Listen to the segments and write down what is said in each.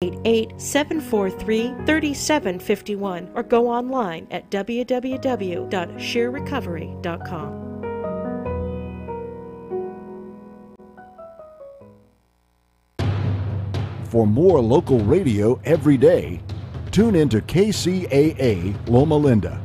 888-743-3751 or go online at www.sharerecovery.com. For more local radio every day, tune into KCAA Loma Linda.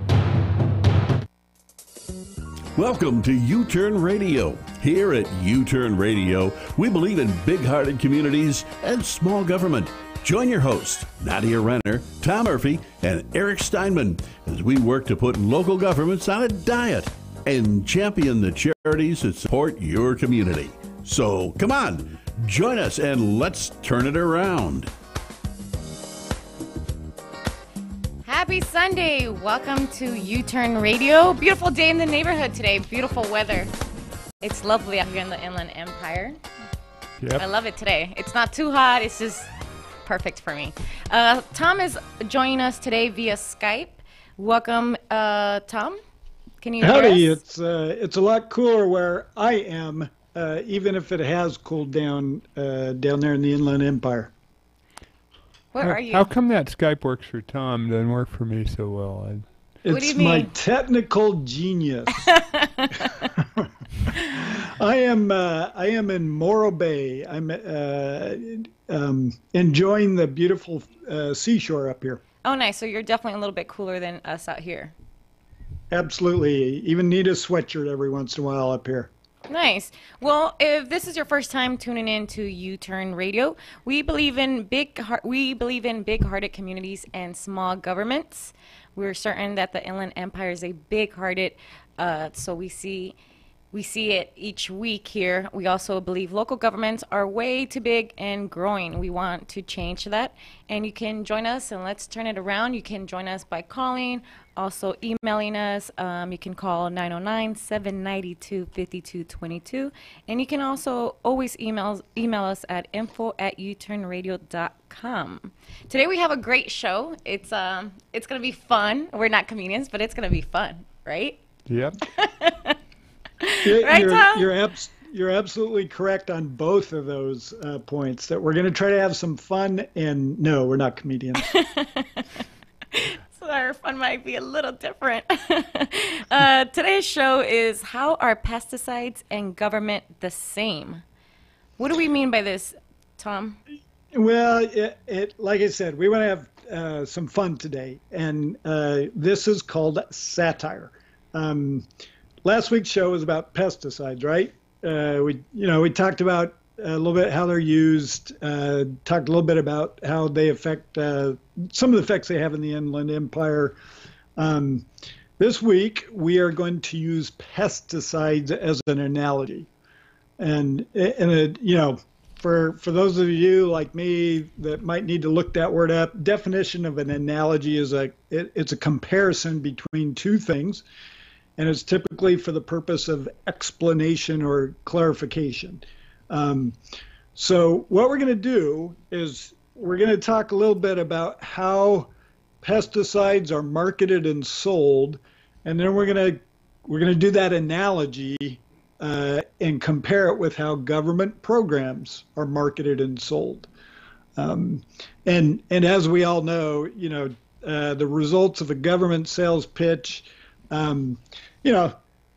Welcome to U-Turn Radio. Here at U-Turn Radio, we believe in big-hearted communities and small government. Join your hosts, Nadia Renner, Tom Murphy, and Eric Steinman, as we work to put local governments on a diet and champion the charities that support your community. So come on, join us and let's turn it around. Happy Sunday. Welcome to U-Turn Radio. Beautiful day in the neighborhood today. Beautiful weather. It's lovely out here in the Inland Empire. Yep. I love it today. It's not too hot. It's just perfect for me. Tom is joining us today via Skype. Welcome, Tom. Can you Howdy. hear us? It's a lot cooler where I am, even if it has cooled down down there in the Inland Empire. Where are you? How come that Skype works for Tom, doesn't work for me so well? What do you It's mean? my technical genius. I am in Morro Bay. I'm enjoying the beautiful seashore up here. Oh, nice. So you're definitely a little bit cooler than us out here. Absolutely. Even need a sweatshirt every once in a while up here. Nice. Well, if this is your first time tuning in to U-Turn Radio, we believe in big-hearted communities and small governments. We're certain that the Inland Empire is a big-hearted, so we see it each week here. We also believe local governments are way too big and growing. We want to change that. And you can join us and let's turn it around. You can join us by calling, also emailing us. You can call 909-792-5222. And you can also always email us at info@uturnradio.com. Today we have a great show. It's going to be fun. We're not comedians, but it's going to be fun, right? Yep. Right, Tom? You're absolutely correct on both of those points, that we're going to try to have some fun, and no, we're not comedians. So our fun might be a little different. Today's show is, how are pesticides and government the same? What do we mean by this, Tom? Well, like I said, we want to have some fun today, and this is called satire. Last week's show was about pesticides, right? We talked about a little bit how they're used, talked a little bit about how they affect some of the effects they have in the Inland Empire. This week, we are going to use pesticides as an analogy. And for those of you like me that might need to look that word up, definition of an analogy is it's a comparison between two things. And it's typically for the purpose of explanation or clarification. So what we're going to do is we're going to talk a little bit about how pesticides are marketed and sold, and then we're going to do that analogy and compare it with how government programs are marketed and sold. And as we all know, the results of a government sales pitch,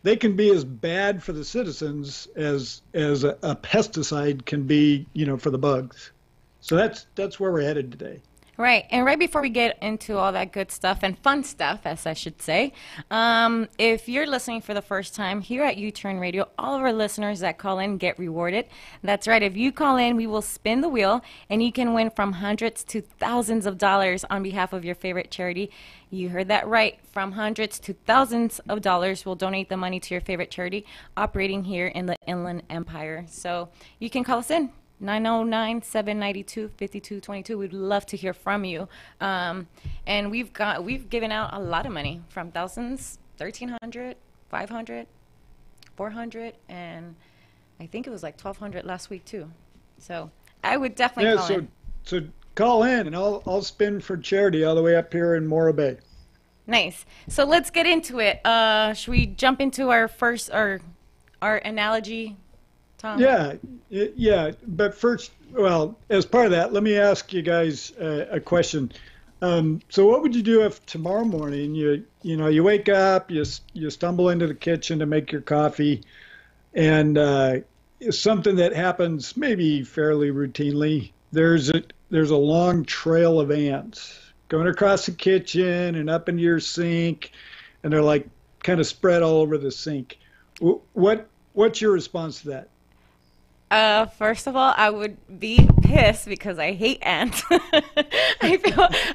they can be as bad for the citizens as a pesticide can be, for the bugs. So that's where we're headed today. Right. And right before we get into all that good stuff and fun stuff, as I should say, if you're listening for the first time here at U-Turn Radio, all of our listeners that call in get rewarded. That's right. If you call in, we will spin the wheel, and you can win from hundreds to thousands of dollars on behalf of your favorite charity. You heard that right. From hundreds to thousands of dollars, we'll donate the money to your favorite charity operating here in the Inland Empire. So you can call us in. 909-792-5222. We'd love to hear from you. And we've given out a lot of money, from thousands, 1,300, 500, 400, and I think it was like 1,200 last week too. So I would definitely call in. So call in, and I'll spin for charity all the way up here in Morro Bay. Nice. So let's get into it. Should we jump into our first our analogy Tom. Yeah. But first, well, as part of that, let me ask you guys a question. So what would you do if tomorrow morning you wake up, you stumble into the kitchen to make your coffee, and something that happens maybe fairly routinely. There's a long trail of ants going across the kitchen and up into your sink, and they're like kind of spread all over the sink. What's your response to that? First of all, I would be pissed because I hate ants. I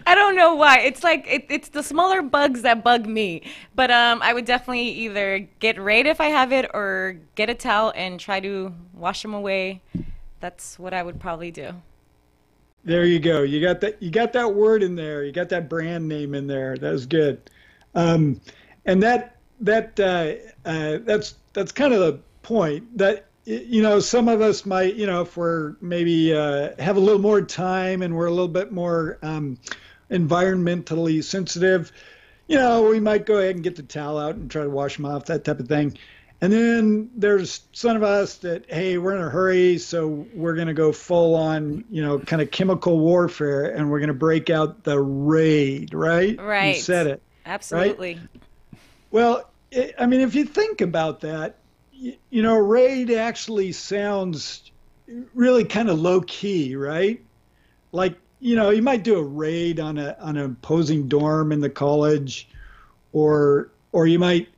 don't know why. It's like it's the smaller bugs that bug me. But I would definitely either get Raid if I have it, or get a towel and try to wash them away. That's what I would probably do. There you go. You got that. You got that word in there. You got that brand name in there. That was good. And that's kind of the point. That some of us might, if we're maybe have a little more time and we're a little bit more environmentally sensitive, we might go ahead and get the towel out and try to wash them off, that type of thing. And then there's some of us that, hey, we're in a hurry, so we're going to go full on, kind of chemical warfare, and we're going to break out the Raid, right? Right. You said it. Absolutely. Right? Well, if you think about that, Raid actually sounds really kind of low key, right? Like, you might do a raid on an opposing dorm in the college, or you might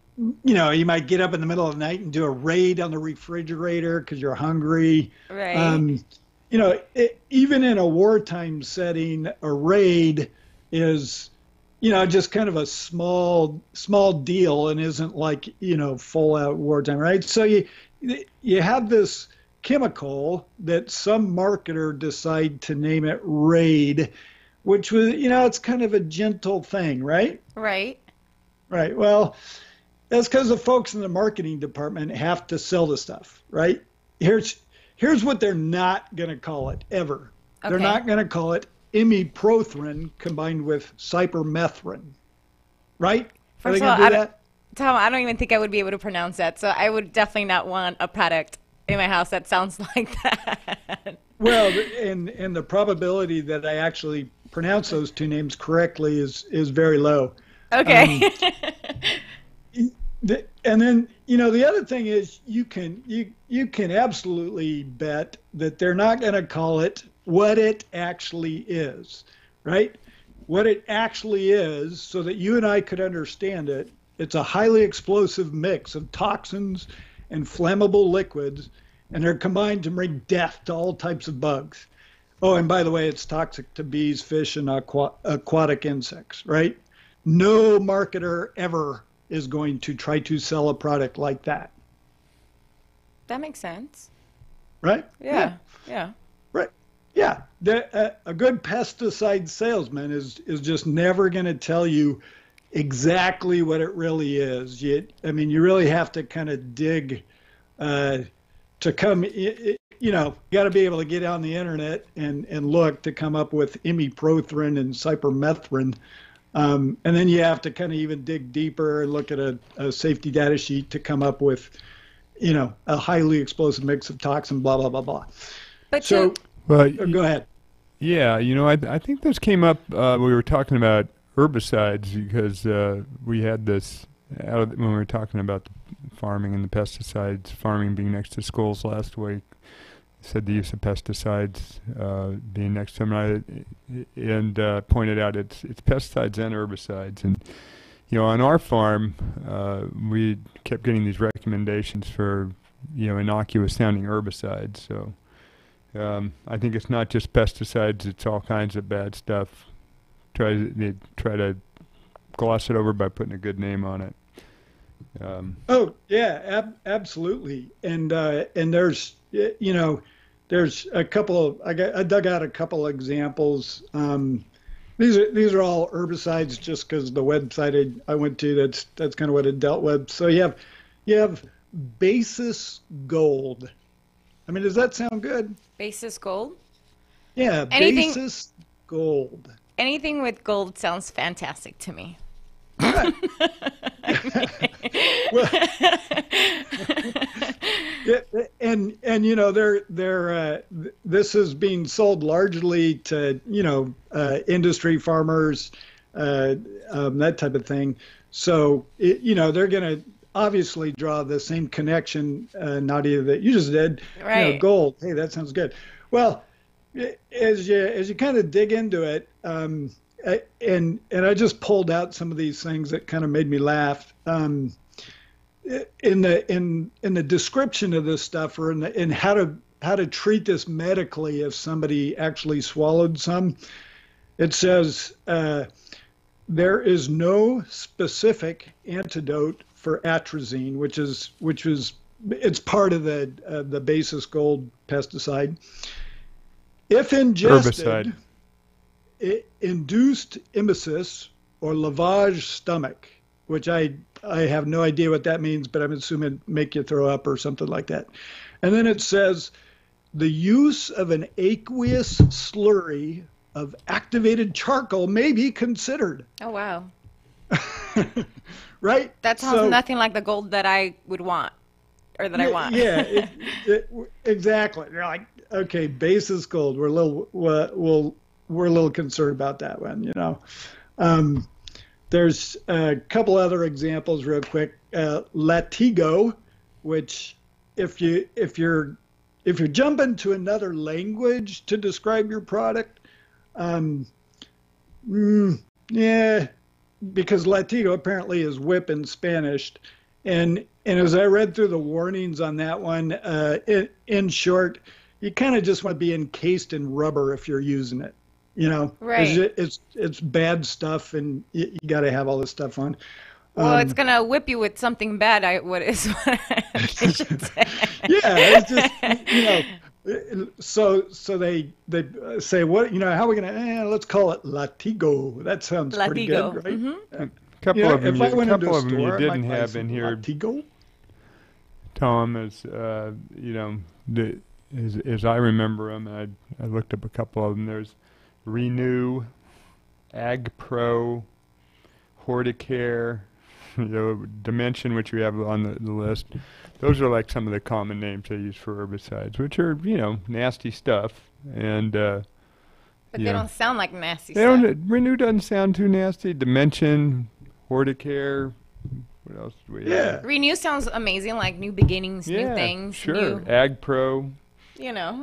get up in the middle of the night and do a raid on the refrigerator because you're hungry. Right. Even in a wartime setting, a raid is, just kind of a small deal and isn't like, full out wartime, right? So you have this chemical that some marketer decide to name it Raid, which was, it's kind of a gentle thing, right? Right. Right. Well, that's because the folks in the marketing department have to sell the stuff, right? Here's what they're not going to call it ever. Okay. They're not going to call it imiprothrin combined with cypermethrin, right? First of all, Tom, I don't even think I would be able to pronounce that, so I would definitely not want a product in my house that sounds like that. Well, and the probability that I actually pronounce those two names correctly is very low. Okay. And then, the other thing is you can absolutely bet that they're not going to call it what it actually is, right? What it actually is, so that you and I could understand it. It's a highly explosive mix of toxins and flammable liquids, and they're combined to bring death to all types of bugs. Oh, and by the way, it's toxic to bees, fish, and aquatic insects, right? No marketer ever is going to try to sell a product like that. That makes sense. Right? Yeah. Right. Yeah. A good pesticide salesman is just never going to tell you exactly what it really is. You really have to kind of dig to come, you got to be able to get on the internet and look to come up with imiprothrin and cypermethrin. And then you have to kind of even dig deeper and look at a safety data sheet to come up with, a highly explosive mix of toxin, blah, blah, blah, blah. But so, go ahead. Yeah, I think this came up, we were talking about herbicides because we had this when we were talking about the farming and the pesticides, farming being next to schools last week. Said the use of pesticides being next to them, and pointed out it's pesticides and herbicides. And on our farm, we kept getting these recommendations for innocuous sounding herbicides. So I think it's not just pesticides; it's all kinds of bad stuff. They try to gloss it over by putting a good name on it. Oh yeah, absolutely. And there's there's a couple of I dug out a couple of examples. These are all herbicides just because the website I went to that's kind of what it dealt with. So you have Basis Gold. Does that sound good? Basis Gold? Yeah, Basis Gold. Anything with gold sounds fantastic to me. Right. Well, yeah, and you know this is being sold largely to industry farmers, that type of thing. So they're going to obviously draw the same connection, Nadia, that you just did. Right. Gold. Hey, that sounds good. Well, as you kind of dig into it, and I just pulled out some of these things that kind of made me laugh. In the description of this stuff, or in how to treat this medically if somebody actually swallowed some, it says there is no specific antidote for atrazine, which is it's part of the basis gold pesticide. If ingested, Herbicide. It induced emesis or lavage stomach, which I have no idea what that means, but I'm assuming make you throw up or something like that. And then it says the use of an aqueous slurry of activated charcoal may be considered. Oh, wow. Right? That sounds nothing like the gold that I would want, or that I want. Yeah, exactly. You're like, okay, basis gold. We're a little concerned about that one, There's a couple other examples real quick. Latigo, which if you're jumping to another language to describe your product, yeah, because Latigo apparently is whip in Spanish. And as I read through the warnings on that one, in short, you kind of just want to be encased in rubber if you're using it. Right. It's bad stuff, and you got to have all this stuff on. Well, it's gonna whip you with something bad. What I should say. Yeah, it's just So they say what how are we gonna let's call it Latigo. That sounds pretty good, right? Mm-hmm. A couple of them, if I went into a you store, I didn't might buy have some in here, Latigo. Tom, as as I remember them, I looked up a couple of them. There's Renew, Ag Pro, Horticare, Dimension, which we have on the list. Those are like some of the common names they use for herbicides, which are nasty stuff. And but they don't sound like nasty they stuff. Renew doesn't sound too nasty. Dimension, Horticare. What else do we have? Renew sounds amazing, like new beginnings, new things. Sure. New, Ag Pro. Yeah.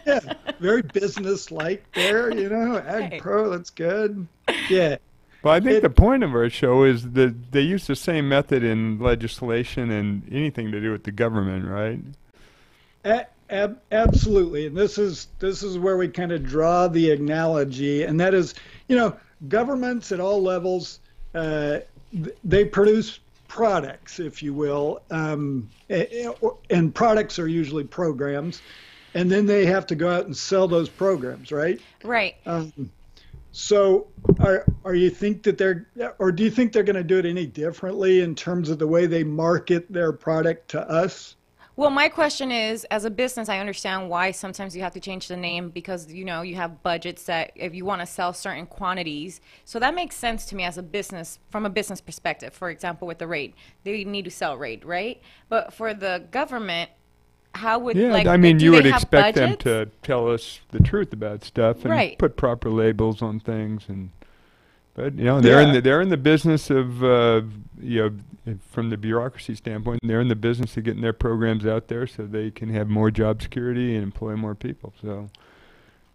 Yeah, very business-like there, Ag Right. Pro, that's good. Yeah. Well, I think the point of our show is that they use the same method in legislation and anything to do with the government, right? Absolutely, and this is where we kind of draw the analogy, and that is, governments at all levels, they produce products, if you will, and products are usually programs, and then they have to go out and sell those programs, right? Right. So, are you think that do you think they're going to do it any differently in terms of the way they market their product to us? Well, my question is, as a business, I understand why sometimes you have to change the name because, you have budgets that if you want to sell certain quantities. So that makes sense to me as a business, from a business perspective. For example, with the rate, they need to sell rate, right? But for the government, how would, Yeah, like, I mean, do you they would have expect them budgets? to tell us the truth about stuff and Right. put proper labels on things, but they're in the business of from the bureaucracy standpoint, they're in the business of getting their programs out there so they can have more job security and employ more people. So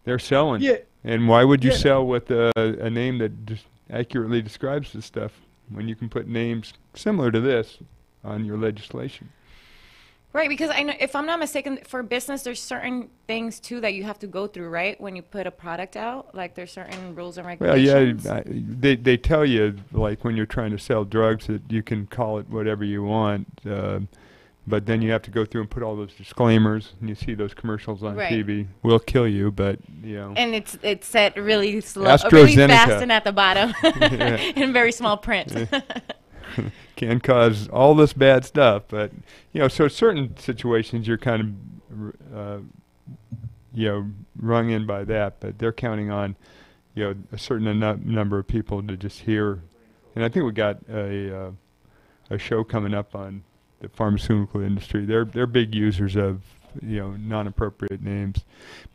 they're selling. Yeah. And why would you Yeah. sell with a name that just accurately describes the stuff when you can put names similar to this on your legislation? Right, because I know, if I'm not mistaken, for business, there's certain things too that you have to go through, right? When you put a product out, like there's certain rules and Well, regulations. yeah, they tell you, like when you're trying to sell drugs, that you can call it whatever you want, but then you have to go through and put all those disclaimers, and you see those commercials on Right. TV. We'll kill you, but And it's set really slow, really AstraZeneca. fast and at the bottom, in very small print. can cause all this bad stuff. But so certain situations you're kind of rung in by that, but they're counting on a certain number of people to just hear And I think we got a show coming up on the pharmaceutical industry. They're big users of non-appropriate names,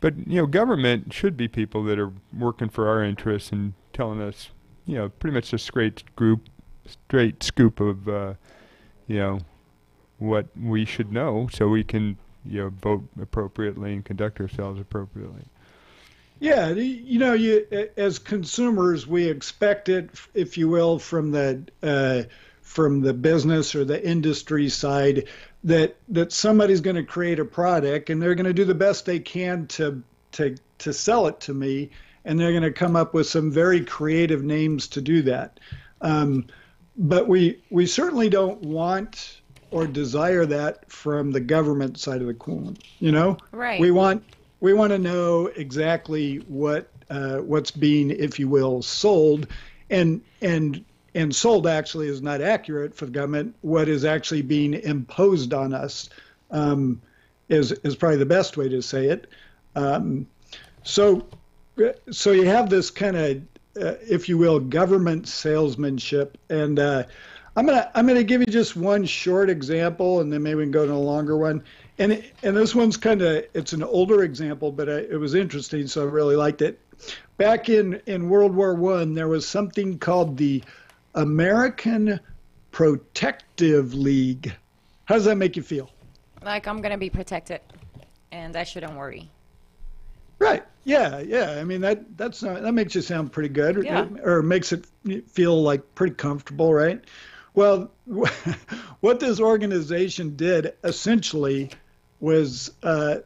but government should be people that are working for our interests and telling us pretty much a straight scoop of what we should know, so we can vote appropriately and conduct ourselves appropriately. Yeah, as consumers, we expect it, if you will, from the business or the industry side, that somebody's going to create a product and they're going to do the best they can to sell it to me, and they're going to come up with some very creative names to do that. But we certainly don't want or desire that from the government side of the coin. Right. We want to know exactly what's being, if you will, sold, and sold actually is not accurate for the government. What is actually being imposed on us is probably the best way to say it. So you have this kind of, if you will, government salesmanship, and I'm gonna give you just one short example, and then maybe we can go to a longer one. And this one's it's an older example, but it was interesting, so I really liked it. Back in World War I, there was something called the American Protective League. How does that make you feel? Like I'm gonna be protected, and I shouldn't worry. Right. Yeah. I mean, that makes you sound pretty good, Yeah. or makes it feel like pretty comfortable, right? Well, what this organization did essentially was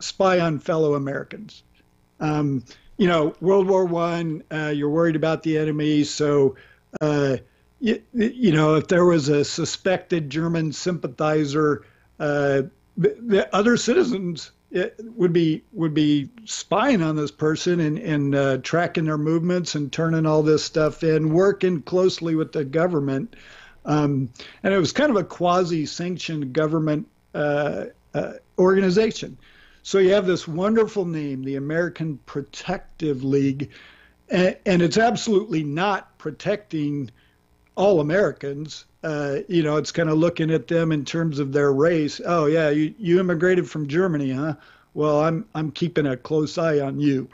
spy on fellow Americans. World War I, you're worried about the enemy, so if there was a suspected German sympathizer, the other citizens would be spying on this person and tracking their movements and turning all this stuff in, working closely with the government. And it was kind of a quasi-sanctioned government organization. So you have this wonderful name, the American Protective League, and it's absolutely not protecting all Americans. It's kind of looking at them in terms of their race. Oh yeah, you immigrated from Germany, huh? Well, I'm keeping a close eye on you.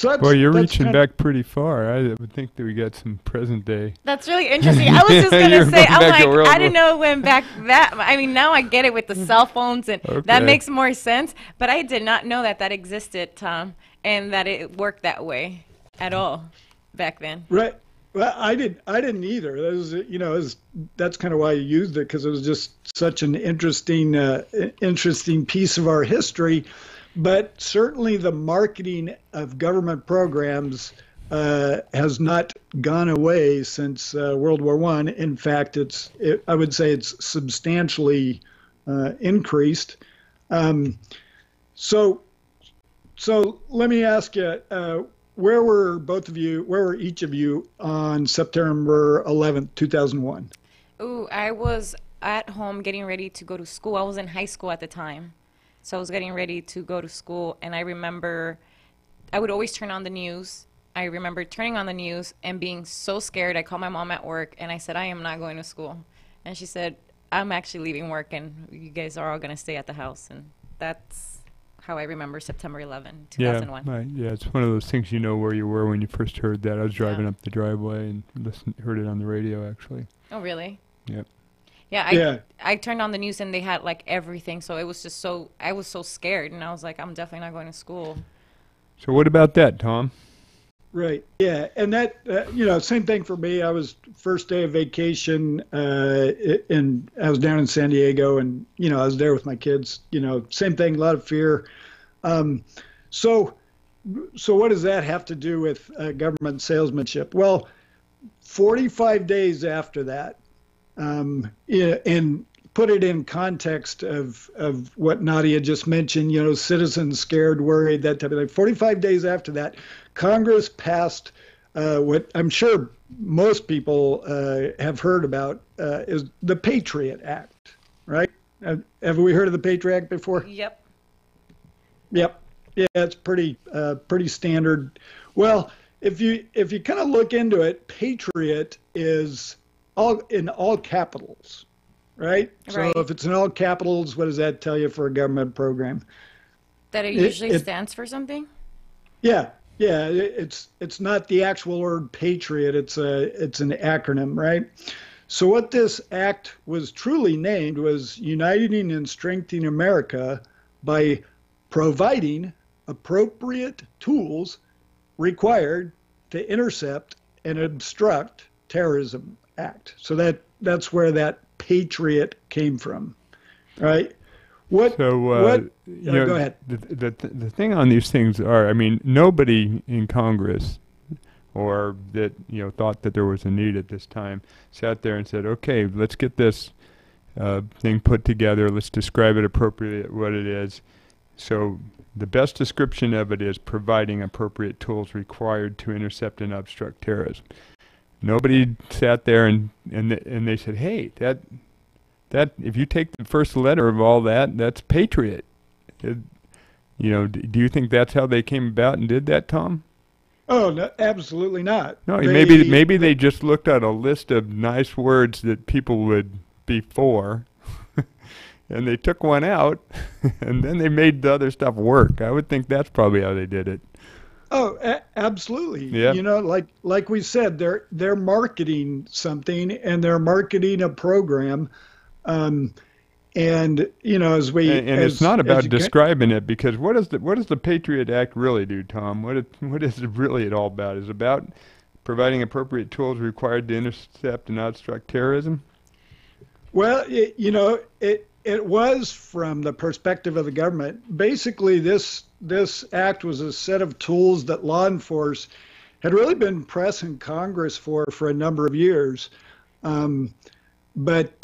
Well, you're reaching back pretty far. I would think that we got some present day. That's really interesting. I was just going to say, I'm back to World like, I didn't War. know it went back that. I mean, now I get it with the cell phones, and that makes more sense. But I did not know that existed, Tom, and that it worked that way at all back then. Right. Well, I didn't either. That was, that's kind of why I used it, because it was just such an interesting piece of our history. But certainly the marketing of government programs has not gone away since World War I. In fact, I would say it's substantially increased. So let me ask you, where were each of you on September 11th, 2001? Ooh, I was at home getting ready to go to school. I was in high school at the time. So I was getting ready to go to school, and I remember I would always turn on the news. I remember turning on the news and being so scared. I called my mom at work, and I said, I am not going to school. And she said, I'm actually leaving work, and you guys are all going to stay at the house. And that's how I remember September 11, 2001. Yeah, right. Yeah, it's one of those things where you were when you first heard that. I was driving up the driveway and heard it on the radio, actually. Oh, really? Yep. Yeah, I turned on the news and they had like everything, so it was just I was so scared, and I was like, I'm definitely not going to school. So what about that, Tom? Right. Yeah, and that same thing for me. I was first day of vacation, and I was down in San Diego, and I was there with my kids. Same thing, a lot of fear. So what does that have to do with government salesmanship? Well, 45 days after that. And put it in context of what Nadia just mentioned, citizens scared, worried, that type of thing. 45 days after that, Congress passed what I'm sure most people have heard about is the Patriot Act, right? Have we heard of the Patriot Act before? Yep. Yeah, it's pretty standard. Well, if you kind of look into it, patriot is all in all capitals, right? Right. So if it's in all capitals, what does that tell you for a government program? That it usually stands for something? Yeah, yeah. It's not the actual word patriot. It's an acronym, right? So what this act was truly named was Uniting and Strengthening America by providing appropriate tools required to intercept and obstruct terrorism act. So that's where that patriot came from, right? What? Go ahead. The thing on these things are, I mean, nobody in Congress or that thought that there was a need at this time sat there and said, okay, let's get this thing put together. Let's describe it appropriately what it is. So the best description of it is providing appropriate tools required to intercept and obstruct terrorism. Nobody sat there and they said, hey, that if you take the first letter of all that, that's patriot. Do you think that's how they came about and did that, Tom? Oh, no, absolutely not. No, maybe they just looked at a list of nice words that people would be for, and they took one out, and then they made the other stuff work. I would think that's probably how they did it. Oh, absolutely. Yeah. Like we said, they're marketing something, and they're marketing a program. It's not about describing it, because what does the Patriot Act really do, Tom? What is it really all about? Is it about providing appropriate tools required to intercept and obstruct terrorism? Well, it was from the perspective of the government. Basically, this act was a set of tools that law enforcement had really been pressing Congress for a number of years. But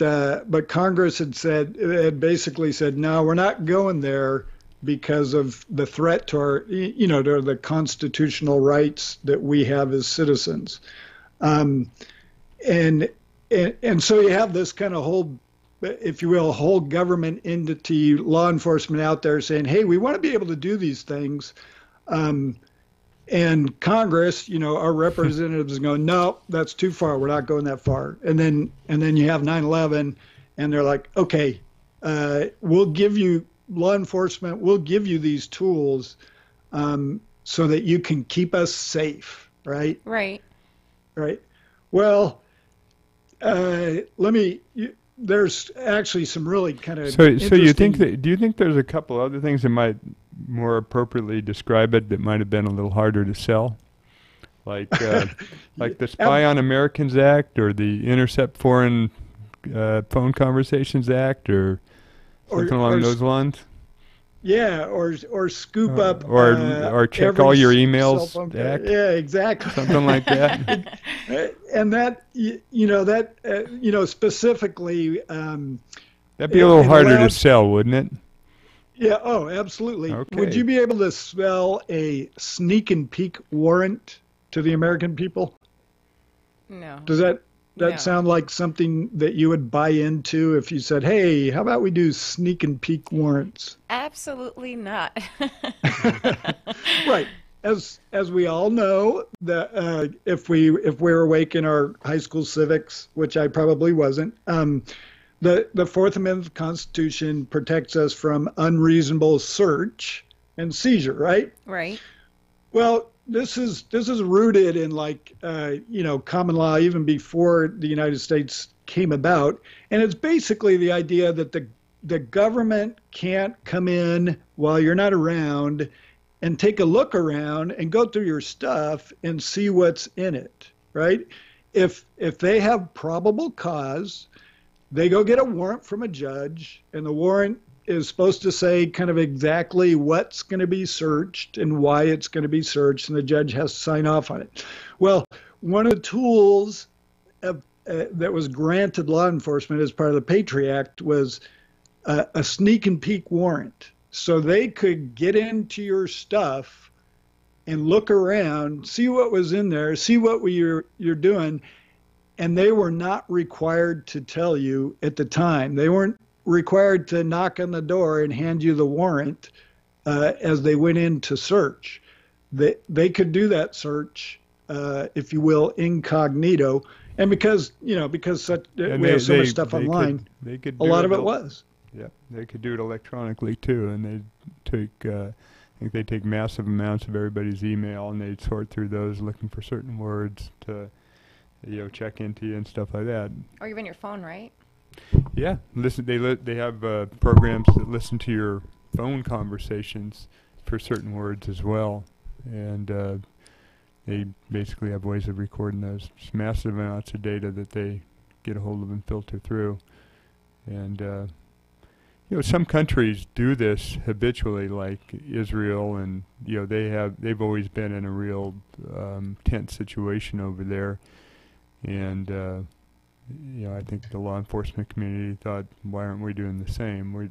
Congress had basically said, no, we're not going there because of the threat to our, to the constitutional rights that we have as citizens. And so you have this kind of whole, if you will, whole government entity, law enforcement out there saying, hey, we want to be able to do these things. And Congress, our representatives go, no, that's too far. We're not going that far. And then you have 9/11, and they're like, okay, we'll give you law enforcement, we'll give you these tools, so that you can keep us safe, right? Right. Right. Well, there's actually some really kind of so you think that, do you think there's a couple other things that might more appropriately describe it that might have been a little harder to sell, like the Spy on Americans Act, or the Intercept Foreign Phone Conversations Act, or something along those lines? Yeah, or scoop up or check all your emails act. Yeah, exactly. Something like that. And that specifically, that'd be a little harder to sell, wouldn't it? Yeah. Oh, absolutely. Okay. Would you be able to spell a sneak and peek warrant to the American people? No. Does that No. sound like something that you would buy into if you said, hey, how about we do sneak and peek warrants? Absolutely not. Right. As we all know, that if we were awake in our high school civics, which I probably wasn't, the Fourth Amendment of the Constitution protects us from unreasonable search and seizure, right? Right. Well, this is rooted in common law even before the United States came about, and it's basically the idea that the government can't come in while you're not around and take a look around and go through your stuff and see what's in it, right? If they have probable cause, they go get a warrant from a judge, and the warrant is supposed to say kind of exactly what's going to be searched and why it's going to be searched, and the judge has to sign off on it. Well, one of the tools that was granted law enforcement as part of the Patriot Act was a sneak and peek warrant. So they could get into your stuff and look around, see what was in there, see what you're doing, and they were not required to tell you at the time. They weren't required to knock on the door and hand you the warrant as they went in to search. They could do that search if you will, incognito. And because we have so much stuff online, a lot of it was. Yeah, they could do it electronically too, and they take. I think they take massive amounts of everybody's email and they'd sort through those, looking for certain words to, check into you and stuff like that. Or even your phone, right? Yeah, they have programs that listen to your phone conversations for certain words as well, and they basically have ways of recording those massive amounts of data that they get a hold of and filter through. And some countries do this habitually, like Israel, and they've always been in a real tense situation over there. And I think the law enforcement community thought, why aren't we doing the same? We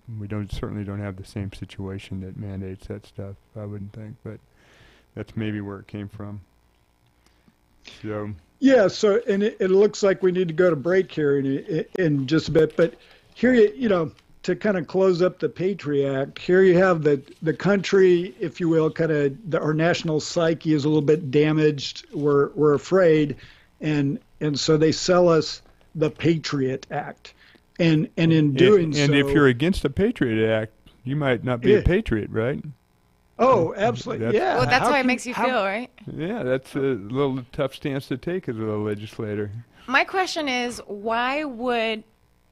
certainly don't have the same situation that mandates that stuff, I wouldn't think, but that's maybe where it came from. So yeah, and it looks like we need to go to break here in just a bit, but here to kind of close up the Patriot Act, here you have the country, if you will, our national psyche is a little bit damaged. We're afraid, and so they sell us the Patriot Act, and in doing so. And if you're against the Patriot Act, you might not be a patriot, right? Oh, absolutely, yeah. Well, that's how it makes you feel, right? Yeah, that's a little tough stance to take as a legislator. My question is, why would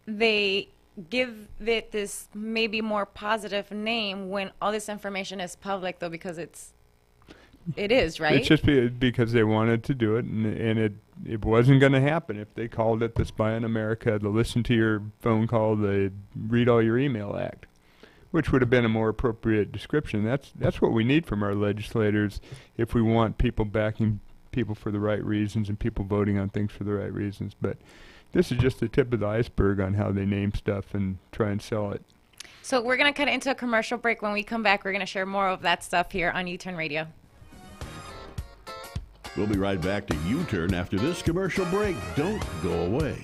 they give it this maybe more positive name when all this information is public, though, because it is, right? It's just because they wanted to do it, and it wasn't going to happen if they called it the Spy on America, the listen to your phone call, the read all your email act, which would have been a more appropriate description. That's what we need from our legislators if we want people backing people for the right reasons and people voting on things for the right reasons. But this is just the tip of the iceberg on how they name stuff and try and sell it. So we're going to cut into a commercial break. When we come back, we're going to share more of that stuff here on U-Turn Radio. We'll be right back to U-Turn after this commercial break. Don't go away.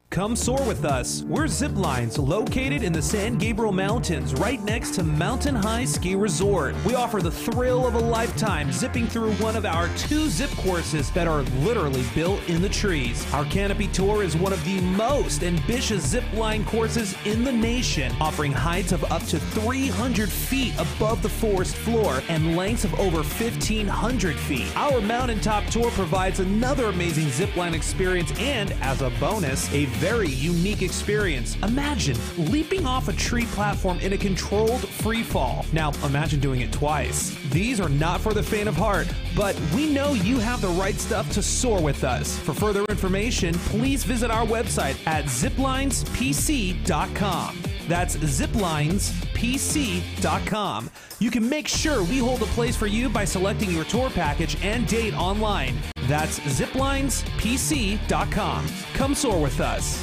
Come soar with us. We're Zip Lines, located in the San Gabriel Mountains, right next to Mountain High Ski Resort. We offer the thrill of a lifetime, zipping through one of our 2 zip courses that are literally built in the trees. Our Canopy Tour is one of the most ambitious zip line courses in the nation, offering heights of up to 300 feet above the forest floor and lengths of over 1,500 feet. Our mountaintop tour provides another amazing zip line experience and, as a bonus, a very unique experience. Imagine leaping off a tree platform in a controlled free fall. Now, imagine doing it twice. These are not for the faint of heart, but we know you have the right stuff to soar with us. For further information, please visit our website at ziplinespc.com. That's ziplinespc.com. You can make sure we hold a place for you by selecting your tour package and date online. That's ziplinespc.com. Come soar with us.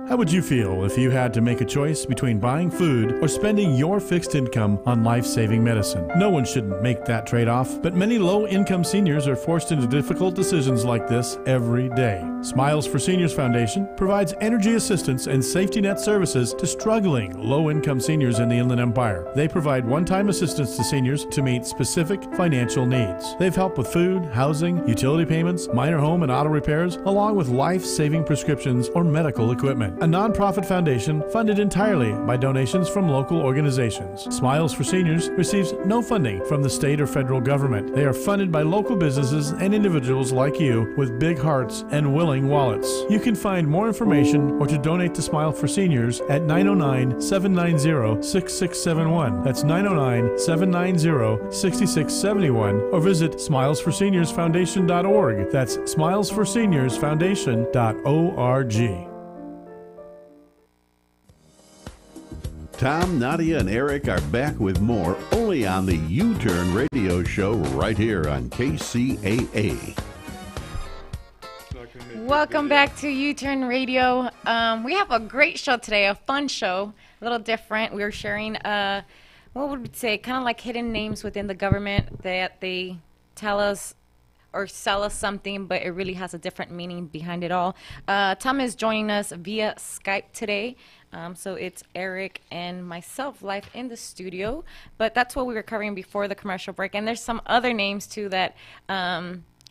How would you feel if you had to make a choice between buying food or spending your fixed income on life-saving medicine? No one should make that trade-off, but many low-income seniors are forced into difficult decisions like this every day. Smiles for Seniors Foundation provides energy assistance and safety net services to struggling low-income seniors in the Inland Empire. They provide one-time assistance to seniors to meet specific financial needs. They've helped with food, housing, utility payments, minor home and auto repairs, along with life-saving prescriptions or medical equipment. A nonprofit foundation funded entirely by donations from local organizations. Smiles for Seniors receives no funding from the state or federal government. They are funded by local businesses and individuals like you with big hearts and willing wallets. You can find more information or to donate to Smile for Seniors at 909-790-6671. That's 909-790-6671, or visit smilesforseniorsfoundation.org. That's smilesforseniorsfoundation.org. Tom, Nadia, and Eric are back with more only on the U-Turn Radio Show right here on KCAA. Welcome back to U-Turn Radio. We have a great show today, a fun show, a little different. We're sharing, what would we say, kind of like hidden names within the government that they tell us or sell us something, but it really has a different meaning behind it all. Tom is joining us via Skype today. So it's Eric and myself live in the studio. But that's what we were covering before the commercial break. And there's some other names, too, that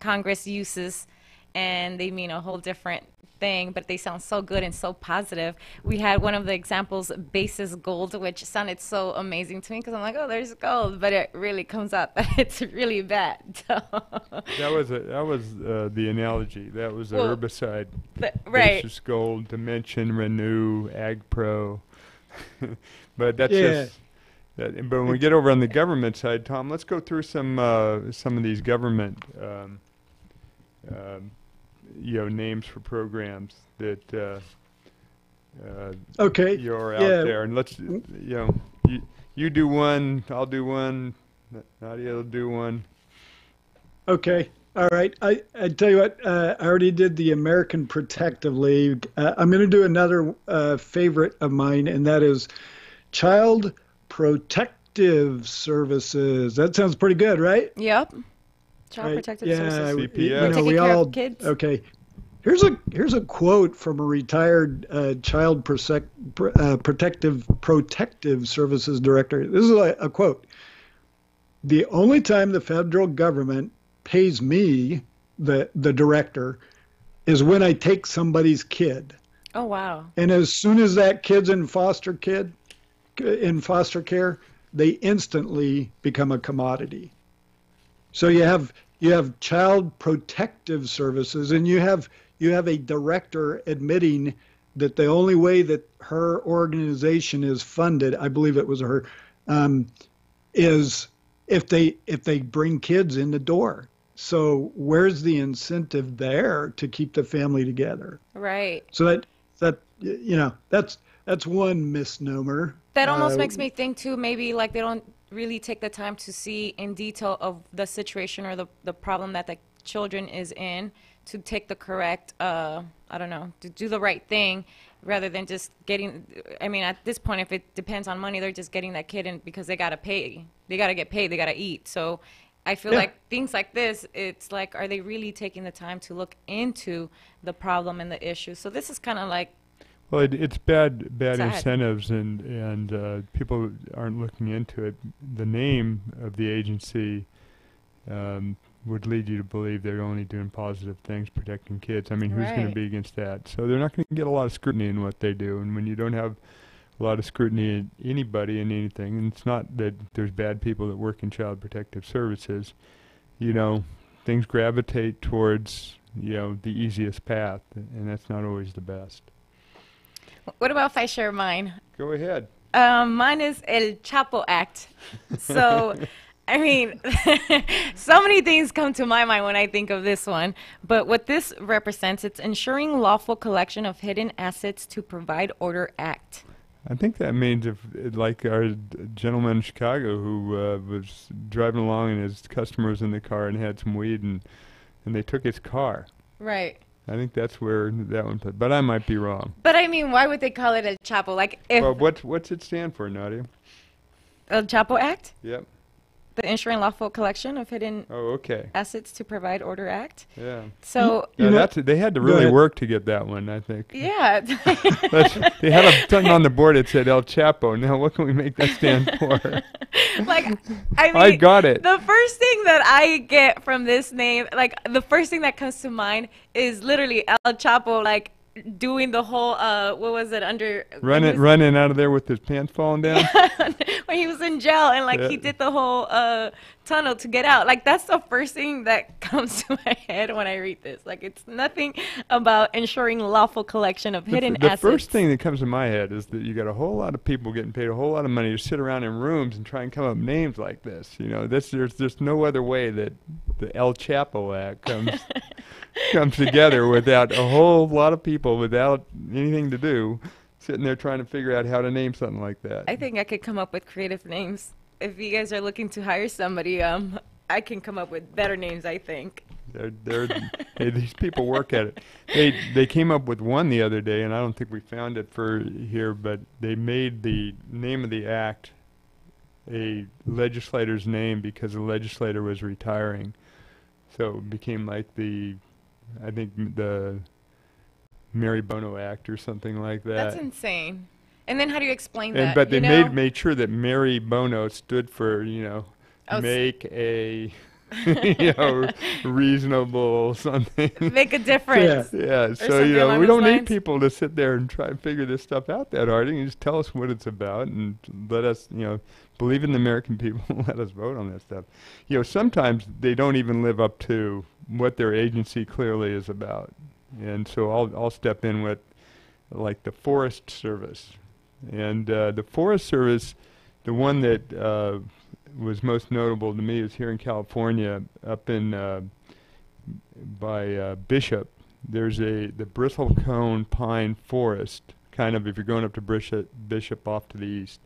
Congress uses, and they mean a whole different thing, but they sound so good and so positive. We had one of the examples, basis gold, which sounded so amazing to me because I'm like, oh, there's gold, but it really comes out that it's really bad. So That was the analogy. That was a Well, herbicide. right. Basis gold, Dimension, Renew, Ag Pro. But that's Yeah. just. But when we get over on the government side, Tom, let's go through some of these government names for programs that Okay. you're out Yeah. there, and let's you do one, I'll do one, Nadia will do one. Okay. All right. I tell you what, I already did the American Protective League. I'm going to do another favorite of mine, and that is Child Protective Services. That sounds pretty good, right? Yep. Child Right. Protective Yeah, Services. CPS. Taking we care of all kids. Okay. Here's a quote from a retired Child Protective Services director. This is a quote. The only time the federal government pays me, the director, is when I take somebody's kid. Oh, wow. And as soon as that kid's in foster care, they instantly become a commodity. So you have Child Protective Services, and you have a director admitting that the only way that her organization is funded, I believe it was her, is if they bring kids in the door. So where's the incentive there to keep the family together? Right. So that's one misnomer. That almost makes me think, too, maybe like they don't really take the time to see in detail of the situation or the problem that the children is in to take the correct, to do the right thing rather than just getting, at this point, if it depends on money, they're just getting that kid in because they got to pay. They got to get paid. They got to eat. So I feel like things like this, it's like, are they really taking the time to look into the problem and the issue? So this is kind of like, Well, it's bad Sad. incentives, and people aren't looking into it. The name of the agency would lead you to believe they're only doing positive things, protecting kids. I mean, who's going to Right. be against that? So they're not going to get a lot of scrutiny in what they do. And when you don't have a lot of scrutiny in anybody and anything, and it's not that there's bad people that work in Child Protective Services, things gravitate towards, the easiest path, and that's not always the best. what about if I share mine? Go ahead. Mine is El Chapo Act. So, so many things come to my mind when I think of this one. But what this represents, it's ensuring lawful collection of hidden assets to provide order act. I think that means like our gentleman in Chicago who was driving along and his customer was in the car and had some weed and they took his car. Right. I think that's where that one put. But I might be wrong. But why would they call it El Chapo? Like if Well, what's it stand for, Nadia? El Chapo Act, Yep. the ensuring lawful collection of hidden Oh, okay. assets to provide order act. Yeah. So They had to Go really ahead. work to get that one, I think. yeah. They had a thing on the board that said El Chapo. Now, what can we make that stand for? Like, I got it. The first thing that I get from this name, like, the first thing that comes to mind is literally El Chapo, like, doing the whole, what was it, Running out of there with his pants falling down. when he was in jail, and, like, he did the whole tunnel to get out. Like, that's the first thing that comes to my head when I read this. Like, it's nothing about ensuring lawful collection of hidden The assets. first thing that comes to my head is that you got a whole lot of people getting paid a whole lot of money to sit around in rooms and try and come up with names like this. There's just no other way that the El Chapo Act comes together without a whole lot of people without anything to do sitting there trying to figure out how to name something like that. I think I could come up with creative names. If you guys are looking to hire somebody, I can come up with better names, I think. These people work at it. They came up with one the other day, and I don't think we found it for here, but they made the name of the act a legislator's name because the legislator was retiring. So it became like the Mary Bono Act or something like that. That's insane. And then how do you explain And that? but they you know? made sure that Mary Bono stood for, make a reasonable something. Make a difference. Yeah, so something along we those don't need lines. people to sit there and try and figure this stuff out that hard. You can just tell us what it's about and let us, believe in the American people and let us vote on that stuff. Sometimes they don't even live up to what their agency clearly is about. And so I'll step in with like the Forest Service. And the Forest Service, the one that was most notable to me is here in California, up in by Bishop. There's the bristlecone pine forest, kind of if you're going up to Bishop off to the east.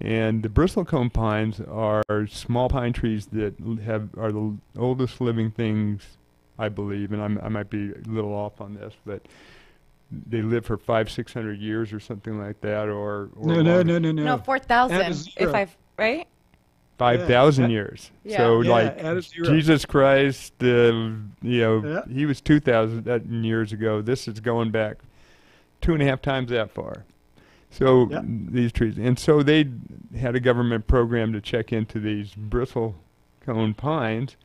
And the bristlecone pines are small pine trees that are the oldest living things, I believe, and I might be a little off on this, but they live for 500-600 years or something like that, or No, No, 4,000. If I've right. 5,000 years. Yeah. So Yeah, like add a zero. Jesus Christ, he was 2,000 years ago. This is going back 2.5 times that far. So these trees, and so they had a government program to check into these bristlecone pines,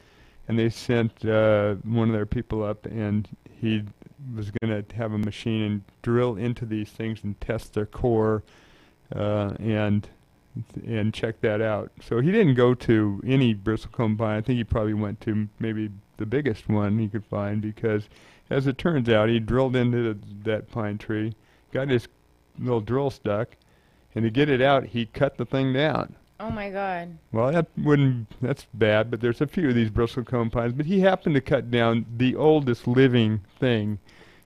and they sent one of their people up, and he was going to have a machine and drill into these things and test their core and check that out. So he didn't go to any bristlecone pine. I think he probably went to maybe the biggest one he could find, because as it turns out, he drilled into that pine tree, got his little drill stuck, and to get it out, he cut the thing down. Oh my God. Well, that's bad, but there's a few of these bristlecone pines, but he happened to cut down the oldest living thing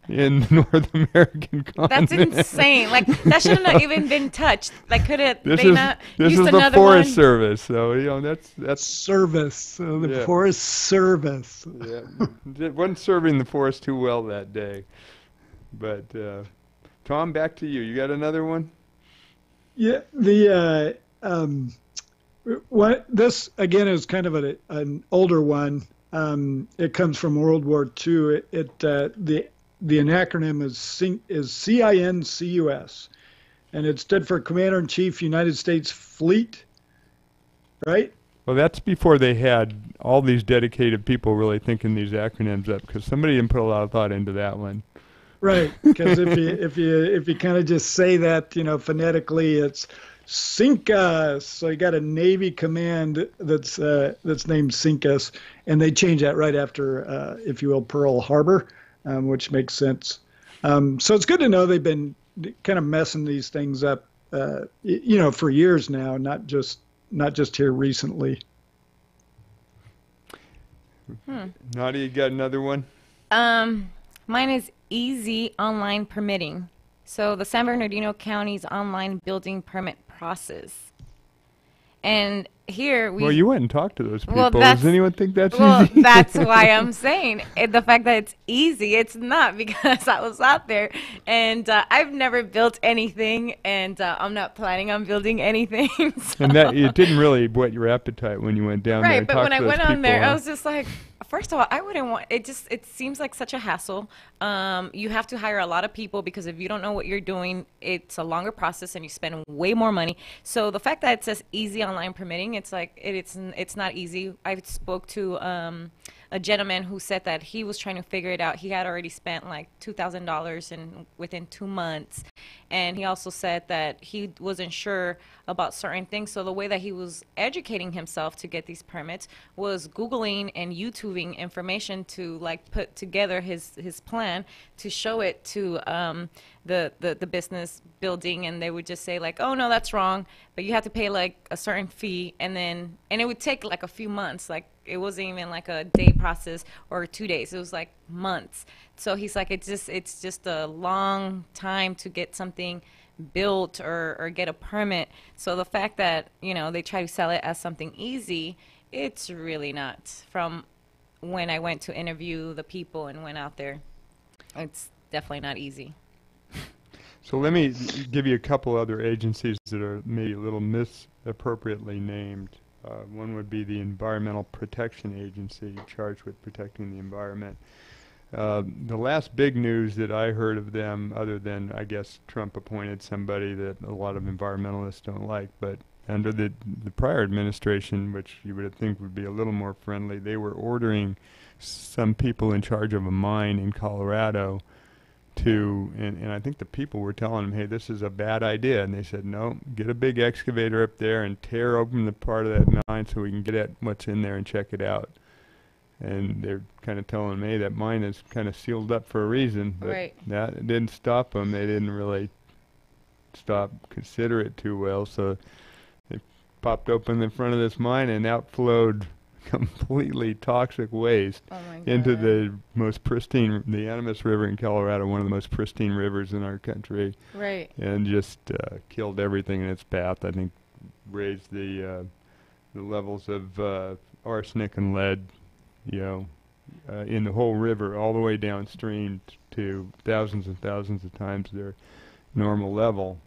in the North American continent. That's insane. Like, that should have not even been touched. Like, could it? This they is not this used is the another Forest one? Service, so that's Service. The Yeah. Forest Service. yeah. It wasn't serving the forest too well that day. But Tom, back to you. You got another one? Yeah, this again is kind of an older one. It comes from World War II. The acronym is CINCUS, and it stood for Commander in Chief United States Fleet. Right? Well, that's before they had all these dedicated people really thinking these acronyms up, because somebody didn't put a lot of thought into that one. Right, because if you kind of just say that, phonetically, it's CINCUS. So you got a Navy command that's named CINCUS, and they changed that right after, if you will, Pearl Harbor, which makes sense. So it's good to know they've been kind of messing these things up, for years now, not just here recently. Nadia, you got another one? Mine is Easy Online Permitting. So the San Bernardino County's online building permit process. And here we... Well, you went and talked to those people. Well, Does anyone think that's well, easy? that's why I'm saying the fact that it's easy. It's not, because I was out there and I've never built anything, and I'm not planning on building anything. So. And that it didn't really whet your appetite when you went down there. Right, and but talked when I to those went on there, people, I was just like, first of all, I wouldn't want it. It seems like such a hassle. You have to hire a lot of people, because if you don't know what you're doing, it's a longer process and you spend way more money. So the fact that it says easy online permitting, it's like it's not easy. I spoke to a gentleman who said that he was trying to figure it out. He had already spent like $2,000 within 2 months, and he also said that he wasn't sure about certain things. So the way that he was educating himself to get these permits was Googling and YouTubing information to like put together his plan to show it to the business building, and they would just say like, oh no, that's wrong, but you have to pay like a certain fee, and it would take like a few months. Like, it wasn't even like a day process or 2 days. It was like months. So he's like, it's just a long time to get something built or get a permit. So the fact that, they try to sell it as something easy, it's really not. From when I went to interview the people and went out there, it's definitely not easy. So let me give you a couple other agencies that are maybe a little misappropriately named. One would be the Environmental Protection Agency, charged with protecting the environment. The last big news that I heard of them, other than I guess Trump appointed somebody that a lot of environmentalists don't like, but under the prior administration, which you would think would be a little more friendly, they were ordering some people in charge of a mine in Colorado to, and I think the people were telling them, hey, this is a bad idea. And they said, no, get a big excavator up there and tear open the part of that mine so we can get at what's in there and check it out. And they're kind of telling me that mine is kind of sealed up for a reason, but Right. that didn't stop them. They didn't really consider it too well, so they popped open the front of this mine and out flowed completely toxic waste Oh my into God. the most pristine, the Animas River in Colorado, one of the most pristine rivers in our country, Right. and just killed everything in its path. I think raised the levels of arsenic and lead, in the whole river, all the way downstream to thousands and thousands of times their normal level.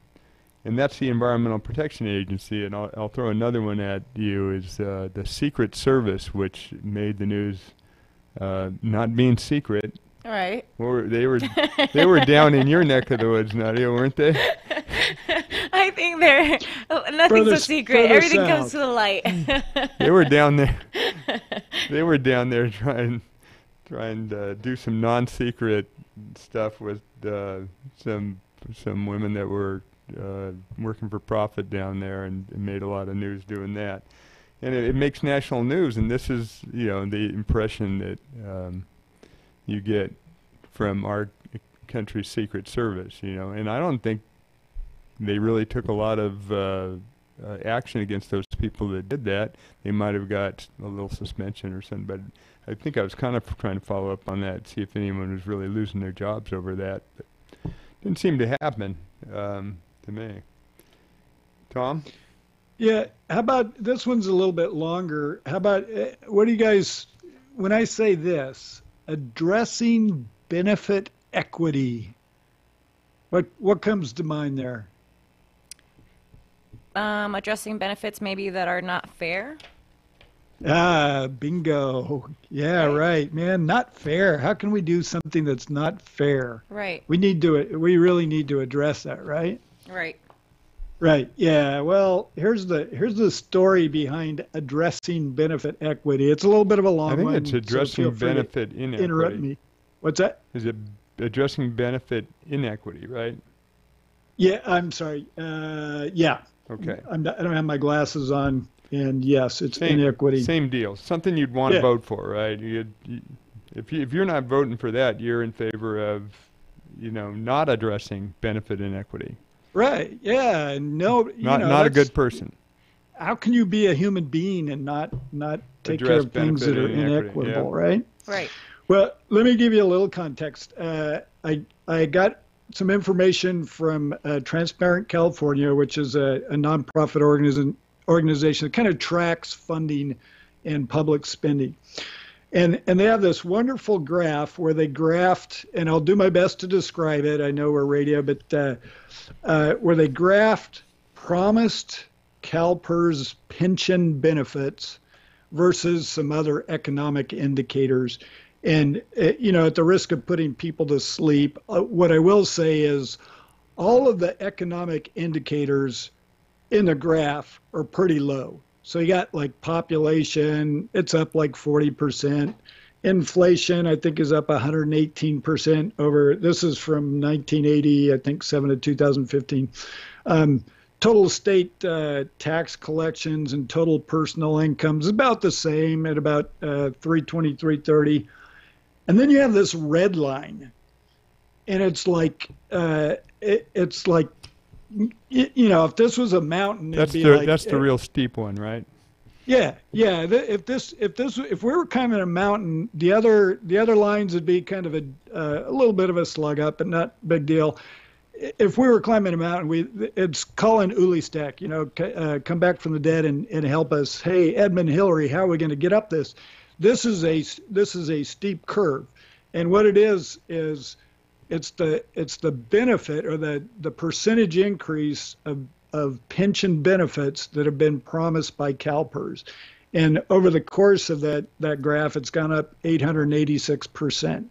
And that's the Environmental Protection Agency. And I'll throw another one at you, is the Secret Service, which made the news not being secret. All right. They were down in your neck of the woods, Nadia, weren't they? I think they're nothing's Further- a secret. further Everything south. comes to the light. They were down there. They were down there trying to do some non-secret stuff with some women that were working for profit down there, and made a lot of news doing that. And it makes national news. And this is, the impression that you get from our country's Secret Service. And I don't think they really took a lot of action against those people that did that. They might have got a little suspension or something, but I think I was kind of trying to follow up on that, see if anyone was really losing their jobs over that. But didn't seem to happen to me. Tom? Yeah, how about this one's a little bit longer? How about what do you guys, when I say this, addressing benefit equity, what comes to mind there? Addressing benefits maybe that are not fair. Ah, bingo. Yeah, right, man. Not fair. How can we do something that's not fair? Right. We really need to address that, right? Right. Right. Yeah. Well, here's the story behind addressing benefit equity. It's a little bit of a long I think one. it's so addressing feel free to benefit inequity. interrupt me. What's that? Is it addressing benefit inequity, right? Yeah. I'm sorry. Yeah. Okay. I don't have my glasses on, and yes, it's inequity. Same deal. Something you'd want to vote for, right? If you're not voting for that, you're in favor of, not addressing benefit inequity. Right. Yeah. No. Not a good person. How can you be a human being and not take care Address of things that are benefit inequity, inequitable, yeah. right? Right. Well, let me give you a little context. I got some information from Transparent California, which is a nonprofit organization that kind of tracks funding and public spending. And they have this wonderful graph where they graphed, and I'll do my best to describe it. I know we're radio, but where they graphed promised CalPERS pension benefits versus some other economic indicators. And, at the risk of putting people to sleep, what I will say is all of the economic indicators in the graph are pretty low. So you got like population, it's up like 40%. Inflation, I think, is up 118% over, this is from 1980, I think 7 to 2015. Total state tax collections and total personal incomes about the same at about 320, 330. And then you have this red line, and it's like, if this was a mountain, That's it'd be like, that's the real steep one, right? Yeah. If we were climbing a mountain, the other lines would be kind of a little bit of a slug up, but not big deal. If we were climbing a mountain, it's calling Uli Stack, come back from the dead and help us. Hey, Edmund Hillary, how are we going to get up this? This is a steep curve, and what it is it's the benefit or the percentage increase of pension benefits that have been promised by CalPERS. And over the course of that graph, it's gone up 886%.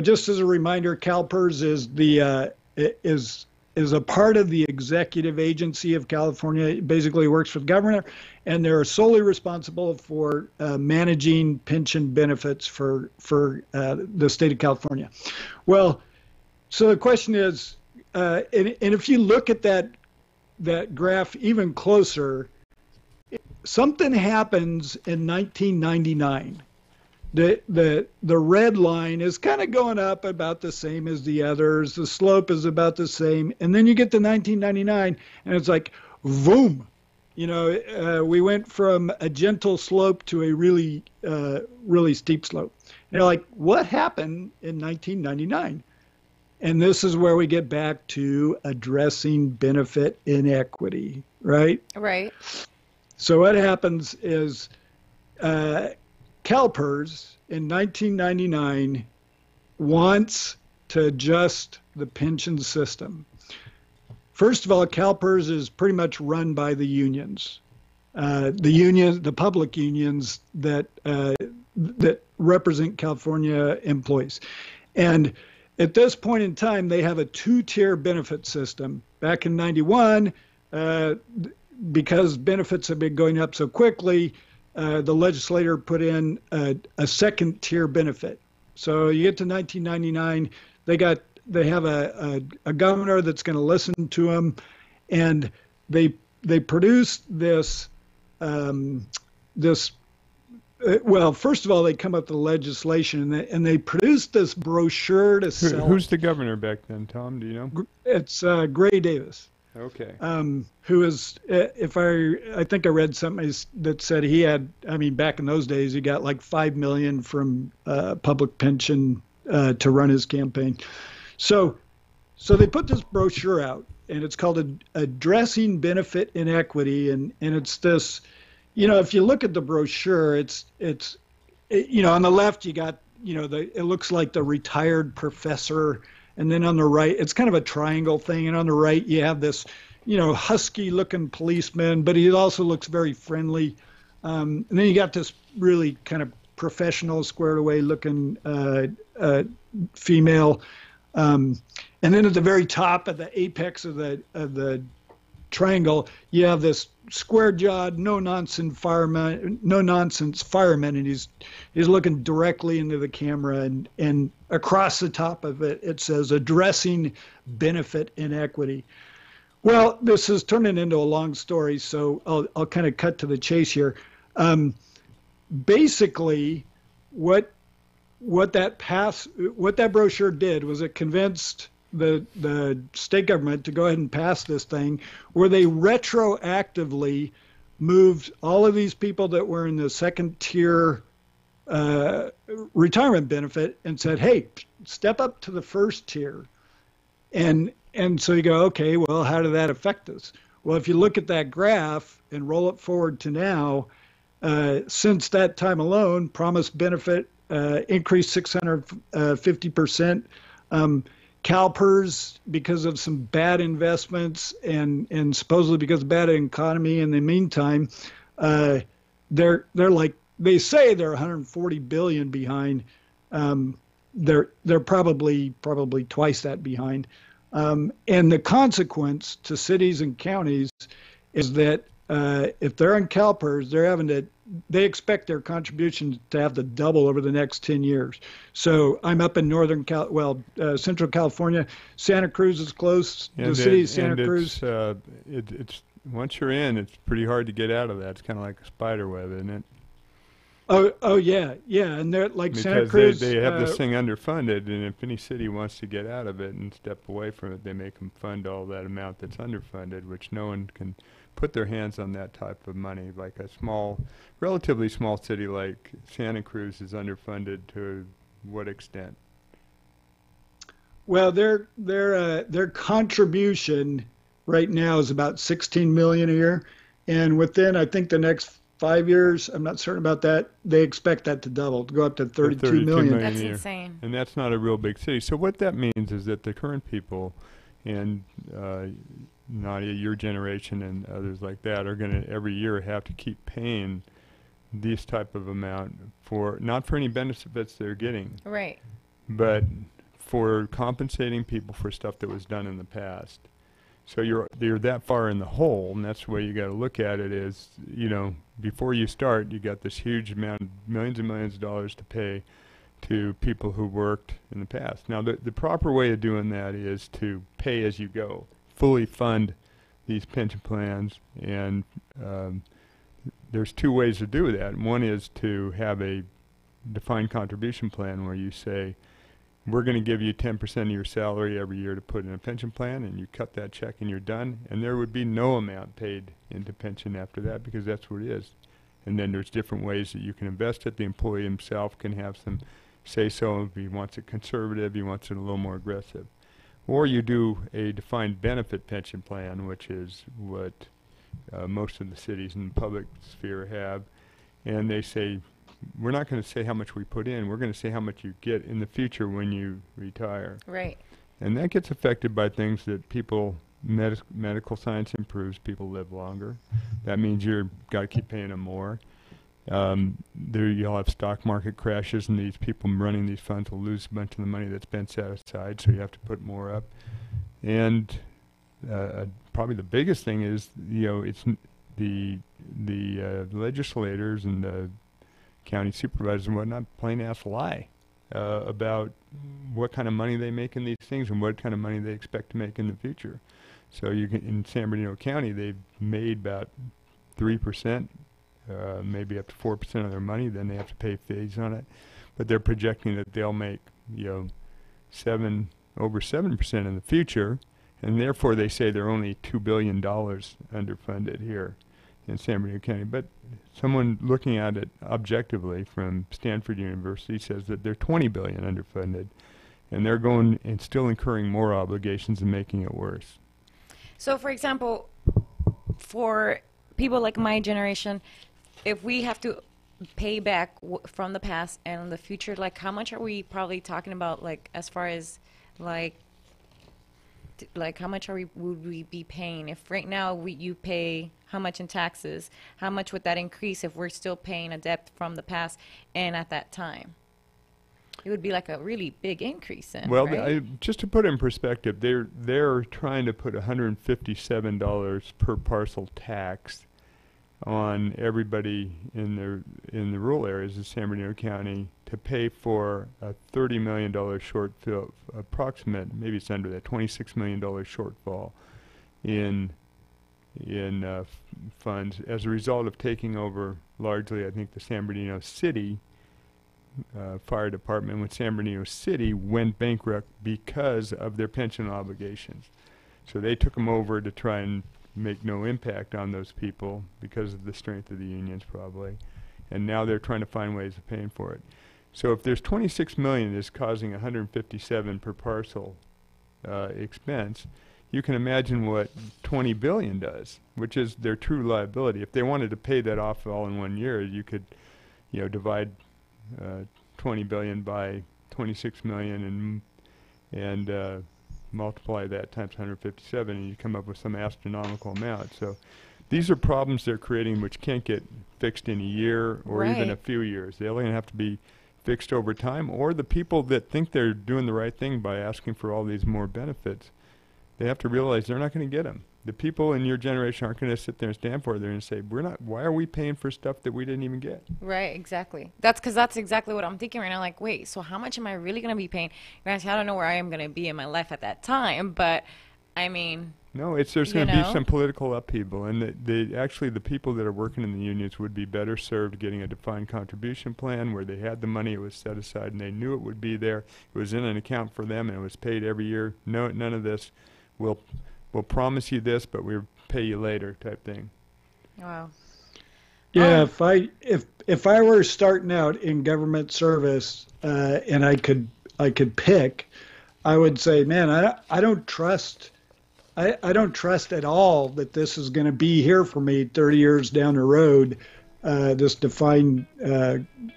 Just as a reminder, CalPERS is is a part of the executive agency of California. It basically works for the governor, and they're solely responsible for managing pension benefits for the state of California. Well, so the question is, and if you look at that graph even closer, something happens in 1999. The red line is kind of going up about the same as the others. The slope is about the same. And then you get to 1999 and it's like, boom. We went from a gentle slope to a really, really steep slope. And you're like, what happened in 1999? And this is where we get back to addressing benefit inequity, right? Right. So what happens is CalPERS in 1999 wants to adjust the pension system. First of all, CalPERS is pretty much run by the unions, the public unions that represent California employees. And at this point in time, they have a two-tier benefit system. Back in 91, because benefits have been going up so quickly, the legislator put in a second-tier benefit. So you get to 1999, they have a governor that's going to listen to them, and they produce this well, first of all, they come up with the legislation, and they produced this brochure to sell. Who's the governor back then, Tom? Do you know? It's Gray Davis. Okay. Who is, I think I read something that said he had, back in those days, he got like $5 million from public pension to run his campaign. So they put this brochure out, and it's called Addressing Benefit Inequity, and it's this, if you look at the brochure, it's on the left you got, it looks like the retired professor. And then on the right, it's kind of a triangle thing. And on the right, you have this, husky-looking policeman, but he also looks very friendly. And then you got this really kind of professional, squared-away-looking female. And then at the very top, at the apex of the triangle, you have this square-jawed, no-nonsense fireman, and he's looking directly into the camera, and across the top of it, it says Addressing Benefit Inequity. Well, this is turning into a long story, so I'll kind of cut to the chase here. Basically, what that brochure did was it convinced the state government to go ahead and pass this thing where they retroactively moved all of these people that were in the second tier retirement benefit and said, hey, step up to the first tier. And so you go, okay, well, how did that affect us? Well, if you look at that graph and roll it forward to now, since that time alone, promised benefit increased 650%. CalPERS, because of some bad investments and supposedly because of bad economy in the meantime, they're like, they say they're 140 billion behind. They're probably twice that behind. And the consequence to cities and counties is that if they're in CalPERS, they expect their contributions to have to double over the next 10 years. So I'm up in Central California. Santa Cruz is close. The city of Santa Cruz. It's once you're in, it's pretty hard to get out of that. It's kind of like a spider web, isn't it? Oh yeah, and they're like because Santa Cruz. They have this thing underfunded, and if any city wants to get out of it and step away from it, they make them fund all that amount that's underfunded, which no one can put their hands on that type of money. Like a relatively small city like Santa Cruz is underfunded to what extent? Well, their contribution right now is about $16 million a year, and within I think the next 5 years, I'm not certain about that, they expect that to double, to go up to 32 million. That's insane. And that's not a real big city. So what that means is that the current people and Nadia, your generation and others like that are going to every year have to keep paying this type of amount for, not for any benefits they're getting, Right. but for compensating people for stuff that was done in the past. So you're that far in the hole, and that's the way you got to look at it is, you know, before you start, you got this huge amount, millions and millions of dollars to pay to people who worked in the past. Now, the proper way of doing that is to pay as you go, fully fund these pension plans, and there's two ways to do that. One is to have a defined contribution plan where you say, we're going to give you 10% of your salary every year to put in a pension plan, and you cut that check and you're done, and there would be no amount paid into pension after that because that's what it is. And then there's different ways that you can invest it. The employee himself can have some say-so if he wants it conservative, he wants it a little more aggressive. Or you do a defined benefit pension plan, which is what most of the cities in the public sphere have, and they say, we're not going to say how much we put in, we're going to say how much you get in the future when you retire. Right. And that gets affected by things that people, medical science improves, people live longer. That means you've got to keep paying them more. You'll have stock market crashes, and these people running these funds will lose a bunch of the money that's been set aside, so you have to put more up. And probably the biggest thing is, you know, it's the legislators and the county supervisors and whatnot plain ass lie about what kind of money they make in these things and what kind of money they expect to make in the future. So you can, in San Bernardino County, they've made about 3%, maybe up to 4% of their money. Then they have to pay fees on it, but they're projecting that they'll make, you know, over 7% in the future, and therefore they say they're only $2 billion underfunded here in San Bernardino County. But someone looking at it objectively from Stanford University says that they're $20 billion underfunded, and they're going and still incurring more obligations and making it worse. So, for example, for people like my generation, if we have to pay back from the past and the future, like how much are we probably talking about, like as far as like how much would we be paying if right now you pay how much in taxes? How much would that increase if we're still paying a debt from the past and at that time? It would be like a really big increase in, well, right? Just to put it in perspective, they're trying to put $157 per parcel tax on everybody in the rural areas of San Bernardino County to pay for a $30 million shortfall, approximate, maybe it's under that, $26 million shortfall in funds as a result of taking over largely, I think, the San Bernardino City fire department when San Bernardino City went bankrupt because of their pension obligations. So they took them over to try and make no impact on those people because of the strength of the unions probably, and now they're trying to find ways of paying for it. So if there's 26 million that's causing 157 per parcel expense, you can imagine what 20 billion does, which is their true liability. If they wanted to pay that off all in 1 year, you could, you know, divide 20 billion by 26 million and multiply that times 157, and you come up with some astronomical amount. So these are problems they're creating which can't get fixed in a year or even a few years. They're going to have to be fixed over time, or the people that think they're doing the right thing by asking for all these more benefits, they have to realize they're not going to get them. The people in your generation aren't going to sit there and stand for it. They're going to say, why are we paying for stuff that we didn't even get? Right, exactly. That's exactly what I'm thinking right now. Like, wait, so how much am I really going to be paying? Guys, I don't know where I am going to be in my life at that time, but I mean, no, there's going to be some political upheaval, and actually the people that are working in the unions would be better served getting a defined contribution plan where they had the money, it was set aside, and they knew it would be there. It was in an account for them, and it was paid every year. No, none of this. We'll promise you this, but we'll pay you later type thing. Wow. Yeah, if I were starting out in government service and I could pick, I would say, man, I don't trust. I don't trust at all that this is going to be here for me 30 years down the road. This defined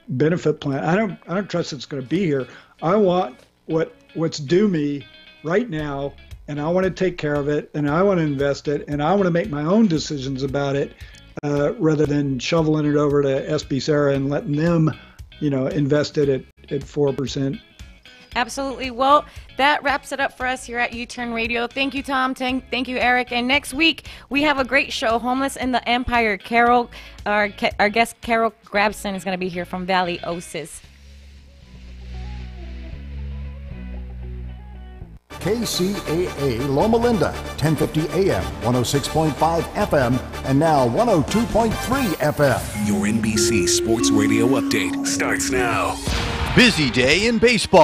benefit plan. I don't trust it's going to be here. I want what's due me right now, and I want to take care of it, and I want to invest it, and I want to make my own decisions about it. rather than shoveling it over to SB Sarah and letting them, invest it at 4%. Absolutely. Well, that wraps it up for us here at U-Turn Radio. Thank you, Tom. Thank you, Eric. And next week, we have a great show, Homeless in the Empire. Carol, our guest Carol Grabson is going to be here from Valley Oasis. KCAA Loma Linda, 1050 AM, 106.5 FM, and now 102.3 FM. Your NBC Sports Radio update starts now. Busy day in baseball.